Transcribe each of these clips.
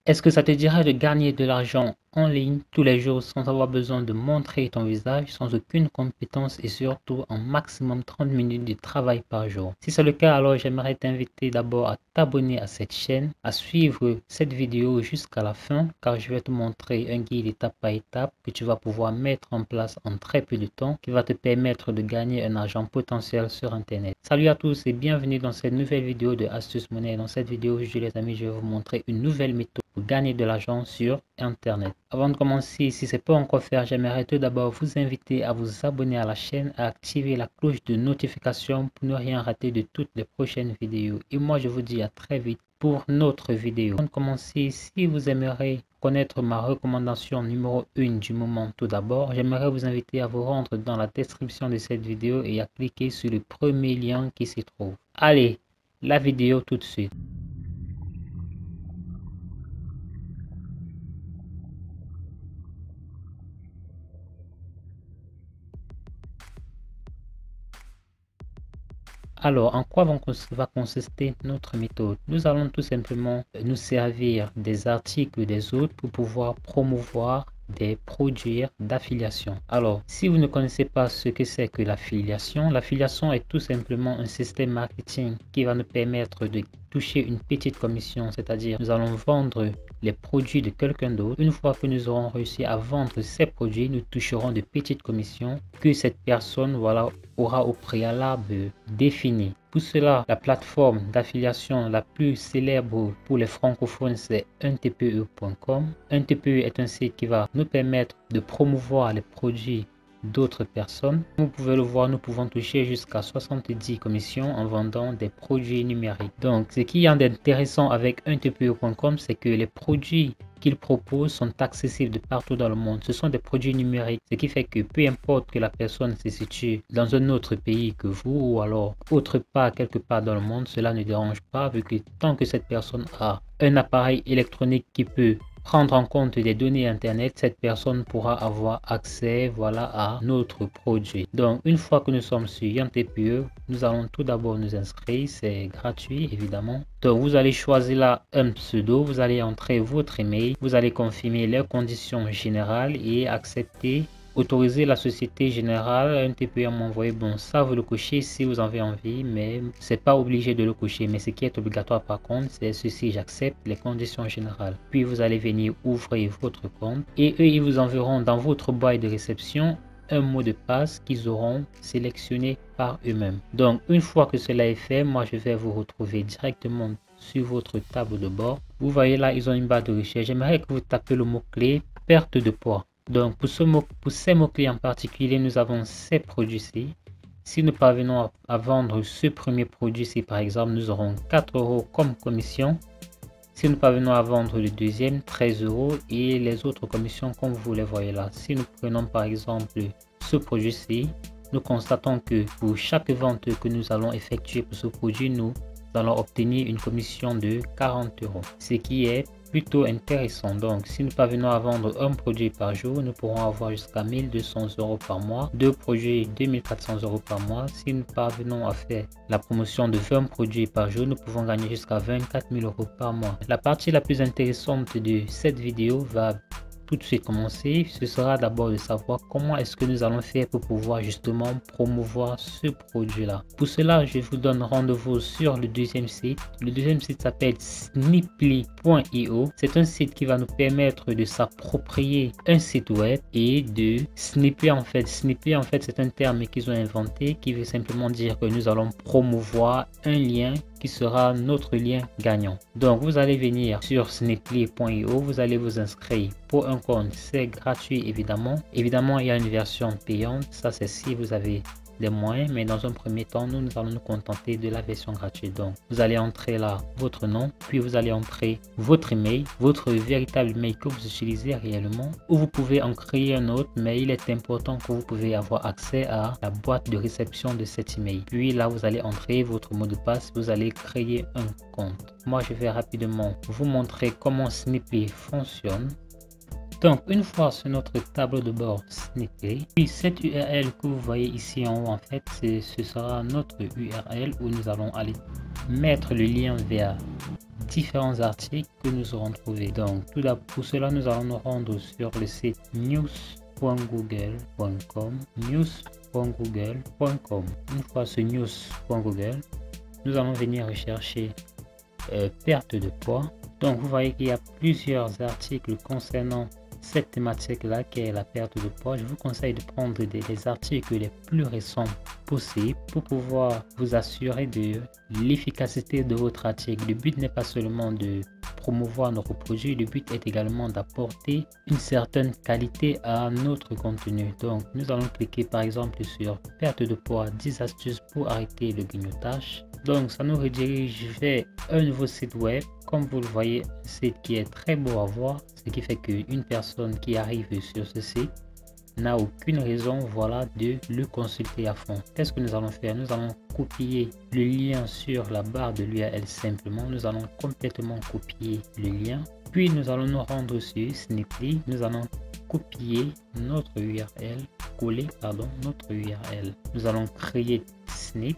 Est-ce que ça te dirait de gagner de l'argent en ligne tous les jours sans avoir besoin de montrer ton visage, sans aucune compétence et surtout en maximum 30 minutes de travail par jour? Si c'est le cas, alors j'aimerais t'inviter d'abord à t'abonner à cette chaîne, à suivre cette vidéo jusqu'à la fin car je vais te montrer un guide étape par étape que tu vas pouvoir mettre en place en très peu de temps qui va te permettre de gagner un argent potentiel sur Internet. Salut à tous et bienvenue dans cette nouvelle vidéo de Astuce Monnaie. Dans cette vidéo, les amis, je vais vous montrer une nouvelle méthode pour gagner de l'argent sur Internet. Avant de commencer, si ce n'est pas encore fait, j'aimerais tout d'abord vous inviter à vous abonner à la chaîne, à activer la cloche de notification pour ne rien rater de toutes les prochaines vidéos. Et moi, je vous dis à très vite pour notre vidéo. Avant de commencer, si vous aimeriez connaître ma recommandation numéro 1 du moment, tout d'abord, j'aimerais vous inviter à vous rendre dans la description de cette vidéo et à cliquer sur le premier lien qui s'y trouve. Allez, la vidéo tout de suite. Alors, en quoi va consister notre méthode? Nous allons tout simplement nous servir des articles des autres pour pouvoir promouvoir des produits d'affiliation. Alors, si vous ne connaissez pas ce que c'est que l'affiliation, l'affiliation est tout simplement un système marketing qui va nous permettre de toucher une petite commission, c'est-à-dire nous allons vendre les produits de quelqu'un d'autre. Une fois que nous aurons réussi à vendre ces produits, nous toucherons de petites commissions que cette personne aura au préalable défini. Pour cela, la plateforme d'affiliation la plus célèbre pour les francophones, c'est 1TPE.com. 1TPE est un site qui va nous permettre de promouvoir les produits d'autres personnes. Comme vous pouvez le voir, nous pouvons toucher jusqu'à 70 commissions en vendant des produits numériques. Donc, ce qui est intéressant avec 1TPE.com, c'est que les produits qu'ils proposent sont accessibles de partout dans le monde. Ce sont des produits numériques, ce qui fait que peu importe que la personne se situe dans un autre pays que vous ou alors autre part, quelque part dans le monde, cela ne dérange pas vu que tant que cette personne a un appareil électronique qui peut prendre en compte des données internet, cette personne pourra avoir accès à notre produit. Donc une fois que nous sommes sur YanTPE, nous allons tout d'abord nous inscrire, c'est gratuit évidemment. Donc vous allez choisir là un pseudo, vous allez entrer votre email, vous allez confirmer les conditions générales et accepter. Autoriser la Société Générale, 1TPE à m'envoyer, bon ça vous le cochez si vous en avez envie, mais c'est pas obligé de le cocher. Mais ce qui est obligatoire par contre, c'est ceci: j'accepte les conditions générales. Puis vous allez venir ouvrir votre compte et eux ils vous enverront dans votre boîte de réception un mot de passe qu'ils auront sélectionné par eux-mêmes. Donc une fois que cela est fait, moi je vais vous retrouver directement sur votre tableau de bord. Vous voyez là, ils ont une barre de recherche. J'aimerais que vous tapez le mot-clé perte de poids. Donc pour ces mots-clés en particulier, nous avons ces produits-ci. Si nous parvenons à vendre ce premier produit-ci, par exemple, nous aurons 4 € comme commission. Si nous parvenons à vendre le deuxième, 13 € et les autres commissions comme vous les voyez là. Si nous prenons par exemple ce produit-ci, nous constatons que pour chaque vente que nous allons effectuer pour ce produit, nous allons obtenir une commission de 40 €, ce qui est plutôt intéressant. Donc si nous parvenons à vendre un produit par jour, nous pourrons avoir jusqu'à 1200 € par mois, deux produits 2400 € par mois. Si nous parvenons à faire la promotion de 20 produits par jour, nous pouvons gagner jusqu'à 24 000 € par mois. La partie la plus intéressante de cette vidéo va tout de suite commencer. Ce sera d'abord de savoir comment est-ce que nous allons faire pour pouvoir justement promouvoir ce produit là. Pour cela, je vous donne rendez-vous sur le deuxième site. Le deuxième site s'appelle Sniply.io. C'est un site qui va nous permettre de s'approprier un site web et de snipper en fait. Snipper en fait, c'est un terme qu'ils ont inventé qui veut simplement dire que nous allons promouvoir un lien qui sera notre lien gagnant. Donc vous allez venir sur sniply.io, vous allez vous inscrire pour un compte, c'est gratuit évidemment. Évidemment, il y a une version payante, ça c'est si vous avez des moyens, mais dans un premier temps, nous allons nous contenter de la version gratuite. Donc vous allez entrer là votre nom, puis vous allez entrer votre email, votre véritable email que vous utilisez réellement, ou vous pouvez en créer un autre, mais il est important que vous pouvez avoir accès à la boîte de réception de cet email. Puis là vous allez entrer votre mot de passe, vous allez créer un compte. Moi je vais rapidement vous montrer comment Sniply fonctionne. Donc une fois sur notre tableau de bord Sniply, puis cette URL que vous voyez ici en haut, en fait ce sera notre URL où nous allons aller mettre le lien vers différents articles que nous aurons trouvés. Donc tout d'abord, pour cela, nous allons nous rendre sur le site news.google.com. news.google.com. Une fois sur news.google, nous allons venir rechercher perte de poids. Donc vous voyez qu'il y a plusieurs articles concernant cette thématique là qui est la perte de poids. Je vous conseille de prendre des articles les plus récents possibles pour pouvoir vous assurer de l'efficacité de votre article. Le but n'est pas seulement de promouvoir notre produit, le but est également d'apporter une certaine qualité à notre contenu. Donc nous allons cliquer par exemple sur perte de poids, 10 astuces pour arrêter le grignotage. Donc ça nous redirige vers un nouveau site web. Comme vous le voyez, un site qui est très beau à voir, ce qui fait qu'une personne qui arrive sur ce site n'a aucune raison, voilà, de le consulter à fond. Qu'est-ce que nous allons faire? Nous allons copier le lien sur la barre de l'URL simplement. Nous allons complètement copier le lien. Puis nous allons nous rendre sur Sniply. Nous allons copier notre URL, coller notre URL. Nous allons créer Snip.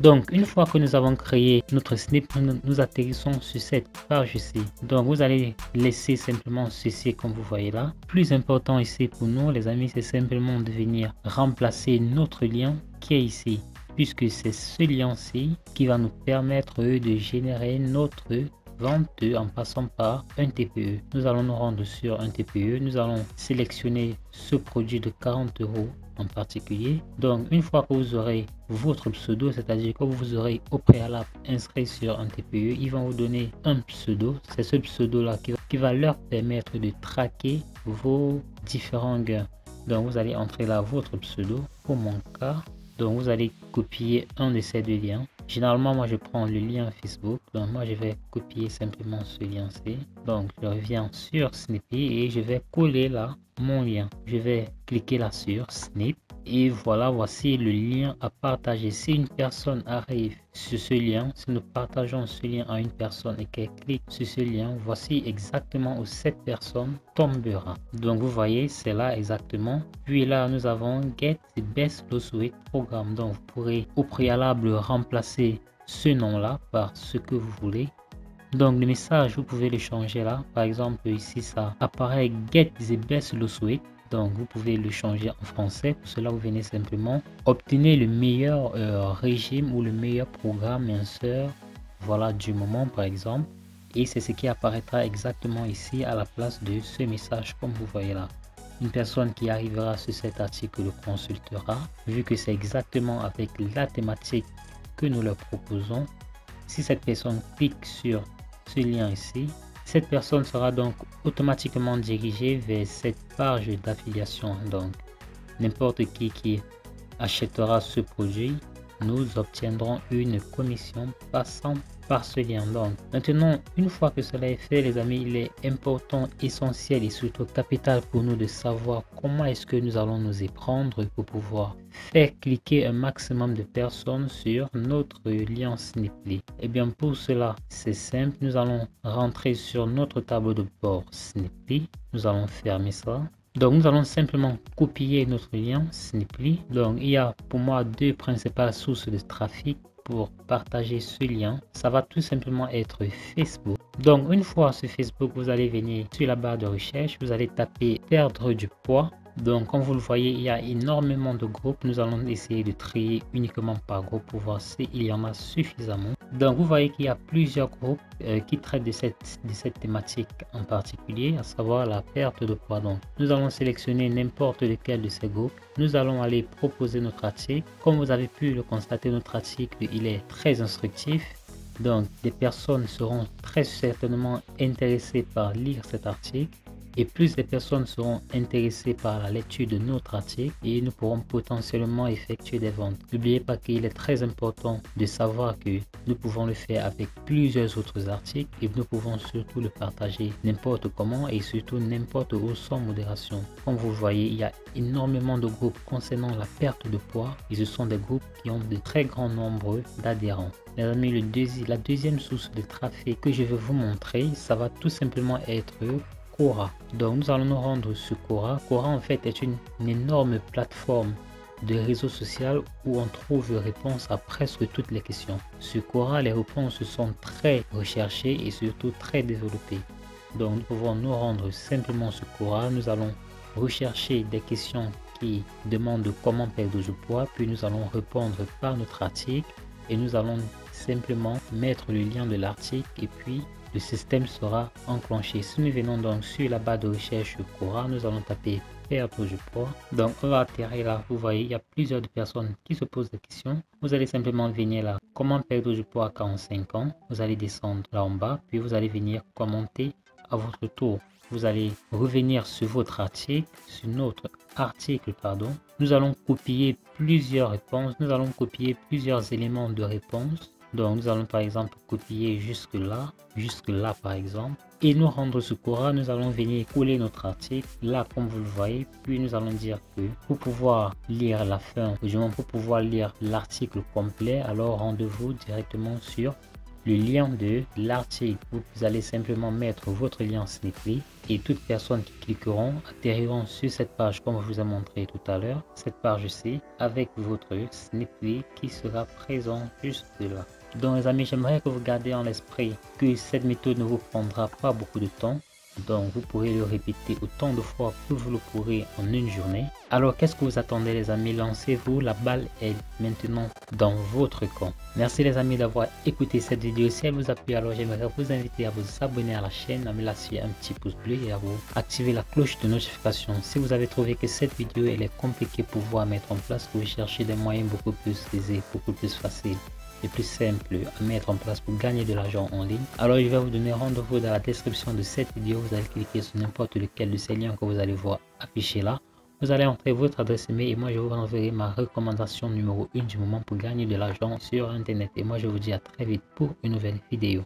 Donc une fois que nous avons créé notre snip, nous atterrissons sur cette page ici. Donc vous allez laisser simplement ceci comme vous voyez là. Plus important ici pour nous les amis, c'est simplement de venir remplacer notre lien qui est ici, puisque c'est ce lien-ci qui va nous permettre de générer notre vente en passant par un TPE. Nous allons nous rendre sur un TPE. Nous allons sélectionner ce produit de 40 € en particulier. Donc une fois que vous aurez votre pseudo, c'est-à-dire que vous aurez au préalable inscrit sur un TPE, ils vont vous donner un pseudo. C'est ce pseudo là qui va leur permettre de traquer vos différents gains. Donc vous allez entrer là votre pseudo. Pour mon cas, donc vous allez copier un de ces deux liens. Généralement moi je prends le lien Facebook, donc moi je vais copier simplement ce lien-ci. Donc je reviens sur Snippy et je vais coller là mon lien. Je vais cliquer là sur Snip et voilà, voici le lien à partager. Si une personne arrive sur ce lien, si nous partageons ce lien à une personne et qu'elle clique sur ce lien, voici exactement où cette personne tombera. Donc vous voyez, c'est là exactement. Puis là nous avons Get the Best Loss Weight Programme. Donc vous pourrez au préalable remplacer ce nom là par ce que vous voulez. Donc le message vous pouvez le changer là. Par exemple ici ça apparaît Get the Best Loss Weight. Donc vous pouvez le changer en français. Pour cela vous venez simplement obtenir le meilleur régime ou le meilleur programme minceur, voilà, du moment par exemple. Et c'est ce qui apparaîtra exactement ici à la place de ce message comme vous voyez là. Une personne qui arrivera sur cet article le consultera, vu que c'est exactement avec la thématique que nous leur proposons. Si cette personne clique sur ce lien ici, cette personne sera donc automatiquement dirigée vers cette page d'affiliation. Donc n'importe qui achètera ce produit, nous obtiendrons une commission passant par ce lien. Donc maintenant, une fois que cela est fait les amis, il est important, essentiel et surtout capital pour nous de savoir comment est-ce que nous allons nous y prendre pour pouvoir faire cliquer un maximum de personnes sur notre lien Sniply. Et bien pour cela c'est simple, nous allons rentrer sur notre tableau de bord Sniply, nous allons fermer ça. Donc nous allons simplement copier notre lien Sniply. Donc il y a pour moi deux principales sources de trafic pour partager ce lien. Ça va tout simplement être Facebook. Donc une fois sur Facebook, vous allez venir sur la barre de recherche, vous allez taper perdre du poids. Donc comme vous le voyez, il y a énormément de groupes. Nous allons essayer de trier uniquement par groupe pour voir s'il y en a suffisamment. Donc vous voyez qu'il y a plusieurs groupes qui traitent de cette thématique en particulier, à savoir la perte de poids. Donc nous allons sélectionner n'importe lequel de ces groupes. Nous allons aller proposer notre article. Comme vous avez pu le constater, notre article il est très instructif. Donc des personnes seront très certainement intéressées par lire cet article. Et plus les personnes seront intéressées par la lecture de notre article et nous pourrons potentiellement effectuer des ventes. N'oubliez pas qu'il est très important de savoir que nous pouvons le faire avec plusieurs autres articles et nous pouvons surtout le partager n'importe comment et surtout n'importe où sans modération. Comme vous le voyez, il y a énormément de groupes concernant la perte de poids et ce sont des groupes qui ont de très grands nombres d'adhérents. Les amis, la deuxième source de trafic que je vais vous montrer, ça va tout simplement être Quora. Donc nous allons nous rendre sur Quora. Quora en fait est une énorme plateforme de réseau social où on trouve réponse à presque toutes les questions. Sur Quora, les réponses sont très recherchées et surtout très développées. Donc nous pouvons nous rendre simplement sur Quora, nous allons rechercher des questions qui demandent comment perdre du poids, puis nous allons répondre par notre article et nous allons simplement mettre le lien de l'article et puis le système sera enclenché. Si nous venons donc sur la barre de recherche Quora, nous allons taper perdre du poids. Donc on va atterrir là, vous voyez, il y a plusieurs personnes qui se posent des questions. Vous allez simplement venir là, comment perdre du poids à 45 ans. Vous allez descendre là en bas, puis vous allez venir commenter à votre tour. Vous allez revenir sur votre article, sur notre article, pardon. Nous allons copier plusieurs réponses, nous allons copier plusieurs éléments de réponse. Donc nous allons par exemple copier jusque là par exemple, et nous rendre sur Quora. Nous allons venir coller notre article là comme vous le voyez, puis nous allons dire que pour pouvoir lire la fin, pour pouvoir lire l'article complet, alors rendez-vous directement sur le lien de l'article. Vous allez simplement mettre votre lien Snipply et toutes personnes qui cliqueront atterriront sur cette page comme je vous ai montré tout à l'heure, cette page-ci avec votre Snipply qui sera présent juste là. Donc les amis, j'aimerais que vous gardez en l'esprit que cette méthode ne vous prendra pas beaucoup de temps. Donc vous pourrez le répéter autant de fois que vous le pourrez en une journée. Alors qu'est-ce que vous attendez les amis? Lancez-vous, la balle est maintenant dans votre camp. Merci les amis d'avoir écouté cette vidéo. Si elle vous a plu, alors j'aimerais vous inviter à vous abonner à la chaîne, à me lâcher un petit pouce bleu et à vous activer la cloche de notification. Si vous avez trouvé que cette vidéo elle est compliquée pour vous à mettre en place, que vous cherchez des moyens beaucoup plus aisés, beaucoup plus faciles et plus simple à mettre en place pour gagner de l'argent en ligne, alors je vais vous donner rendez-vous dans la description de cette vidéo. Vous allez cliquer sur n'importe lequel de ces liens que vous allez voir afficher là. Vous allez entrer votre adresse email et moi je vous enverrai ma recommandation numéro 1 du moment pour gagner de l'argent sur internet. Et moi je vous dis à très vite pour une nouvelle vidéo.